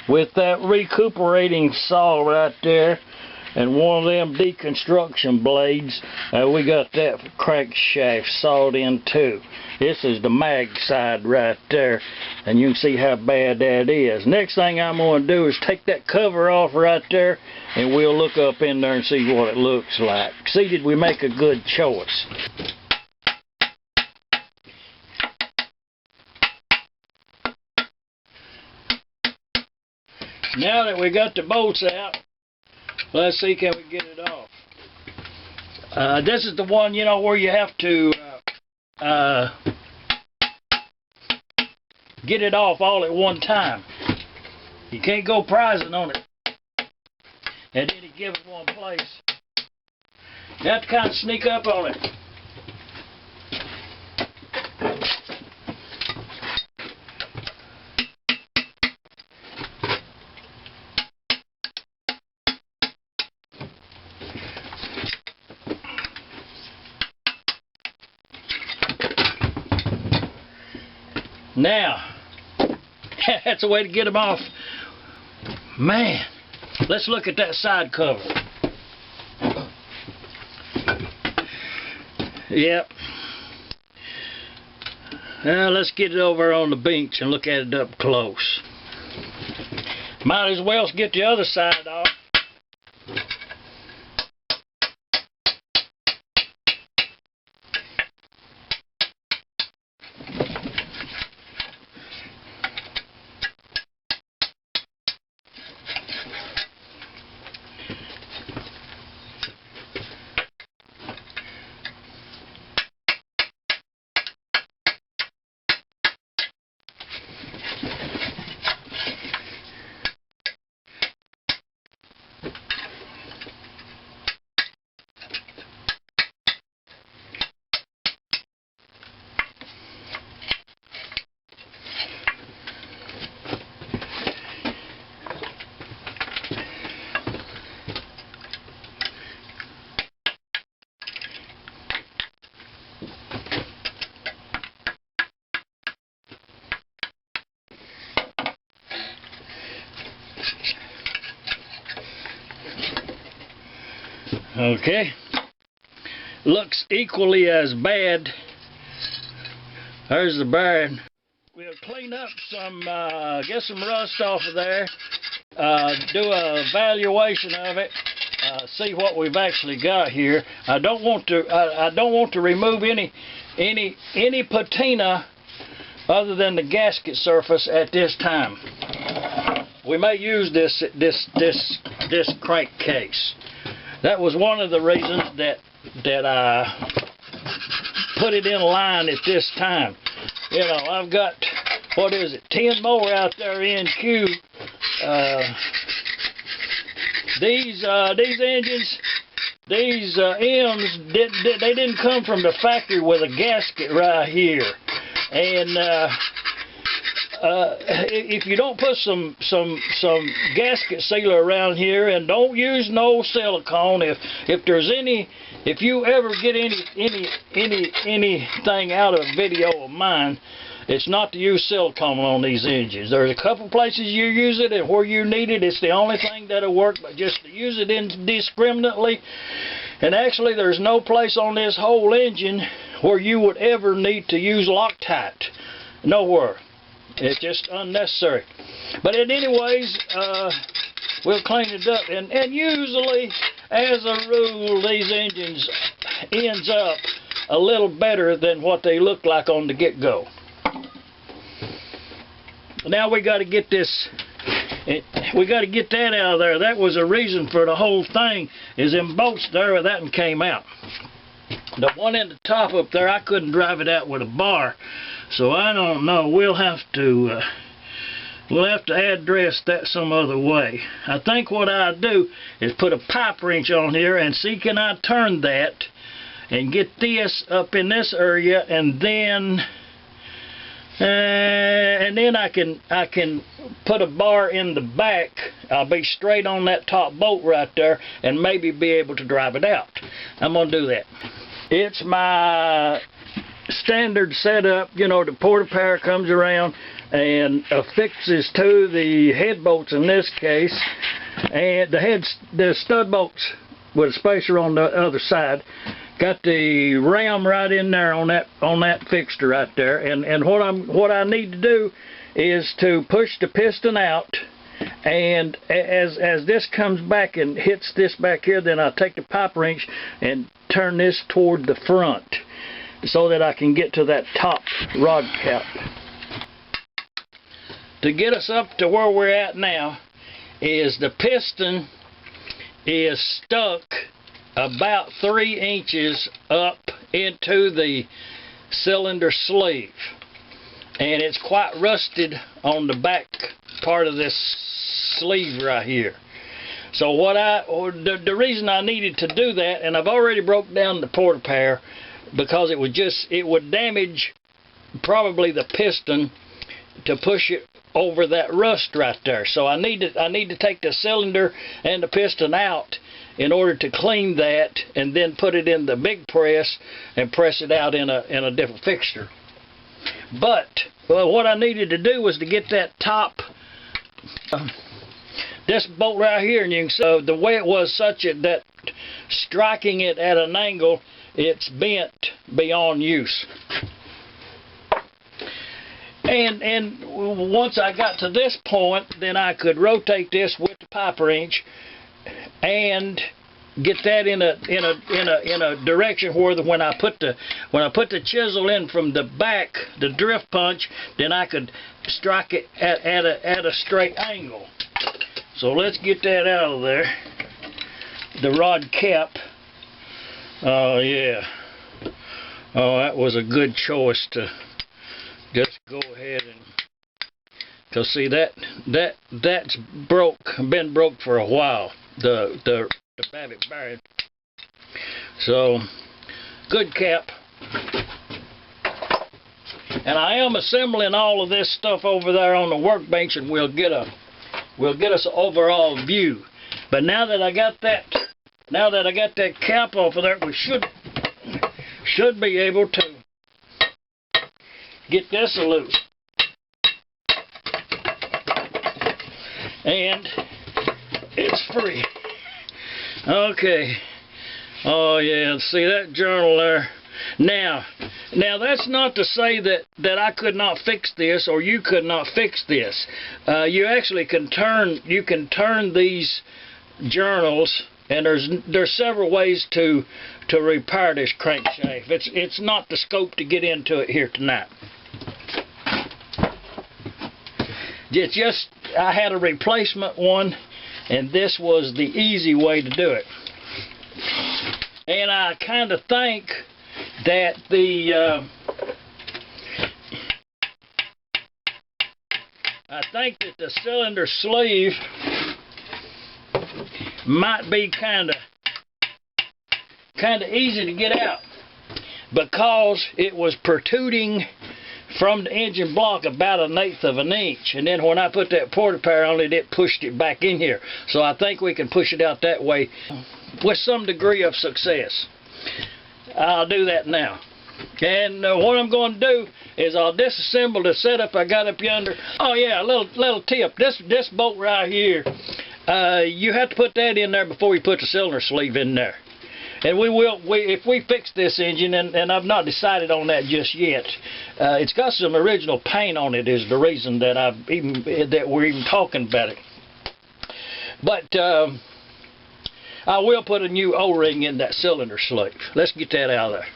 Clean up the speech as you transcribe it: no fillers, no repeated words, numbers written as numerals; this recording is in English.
with that recuperating saw right there and one of them deconstruction blades. We got that crankshaft sawed in too. This is the mag side right there, and you can see how bad that is. Next thing I'm going to do is take that cover off right there, and we'll look up in there and see what it looks like. See, did we make a good choice? Now that we got the bolts out, let's see, can we get it off? This is the one, you know, where you have to get it off all at one time. You can't go prizing on it at any given one place. You have to kind of sneak up on it. Now, that's the way to get them off. Man, let's look at that side cover. Yep. Now let's get it over on the bench and look at it up close. Might as well get the other side off. Okay, looks equally as bad. There's the bearing. We'll clean up some, get some rust off of there, do a evaluation of it, see what we've actually got here. I don't want to remove any patina other than the gasket surface at this time. We may use this crankcase. That was one of the reasons that I put it in line at this time. You know, I've got, what is it, 10 more out there in queue. These engines, these M's, they didn't come from the factory with a gasket right here. And if you don't put some gasket sealer around here, and don't use no silicone, if you ever get anything out of a video of mine, it's not to use silicone on these engines. There's a couple places you use it, and where you need it, it's the only thing that'll work, but just to use it indiscriminately. And actually, there's no place on this whole engine where you would ever need to use Loctite. Nowhere. It's just unnecessary. But anyways, we'll clean it up. And usually, as a rule, these engines ends up a little better than what they look like on the get-go. Now we got to get this. We got to get that out of there. That was a reason for the whole thing. Is them bolts there, that one came out. The one in the top up there, I couldn't drive it out with a bar, so I don't know. We'll have to address that some other way. I think what I'll do is put a pipe wrench on here and see, can I turn that and get this up in this area, and then I can put a bar in the back. I'll be straight on that top bolt right there, and maybe be able to drive it out. I'm gonna do that. It's my standard setup. You know, the porta power comes around and affixes to the head bolts in this case, and the stud bolts with a spacer on the other side. Got the ram right in there on that fixture right there, and what I need to do is to push the piston out, and as this comes back and hits this back here, then I'll take the pipe wrench and turn this toward the front so that I can get to that top rod cap. To get us up to where we're at now is the piston is stuck about 3 inches up into the cylinder sleeve, and it's quite rusted on the back part of this sleeve right here. So the reason I needed to do that, and I've already broke down the porta power because it would damage probably the piston to push it over that rust right there. So I need to take the cylinder and the piston out in order to clean that, and then put it in the big press and press it out in a different fixture. But what I needed to do was to get that top this bolt right here, and you can see the way it was such that striking it at an angle, it's bent beyond use. And once I got to this point, then I could rotate this with the pipe wrench and get that in a direction where when I put the chisel in from the back, the drift punch, then I could strike it at a straight angle. So let's get that out of there. The rod cap. Oh yeah. Oh, that was a good choice to just go ahead and, cause see that's been broke for a while. The Babbitt bearing. So good cap. And I am assembling all of this stuff over there on the workbench, and we'll get us an overall view. But now that I got that cap off of there, we should be able to get this loose. And it's free. Okay. Oh yeah, see that journal there. Now that's not to say that I could not fix this or you could not fix this. You actually can turn these journals, and there's several ways to repair this crankshaft. It's not the scope to get into it here tonight. It's just I had a replacement one, and this was the easy way to do it. And I kind of think that the cylinder sleeve might be kind of easy to get out, because it was protruding from the engine block about 1/8 of an inch, and then when I put that porta power on it, it pushed it back in here. So I think we can push it out that way with some degree of success. I'll do that now. And what I'm going to do is I'll disassemble the setup I got up yonder. Oh yeah, a little tip. This bolt right here, you have to put that in there before you put the cylinder sleeve in there. And if we fix this engine, and I've not decided on that just yet. It's got some original paint on it, is the reason that we're even talking about it. But I will put a new O-ring in that cylinder sleeve. Let's get that out of there.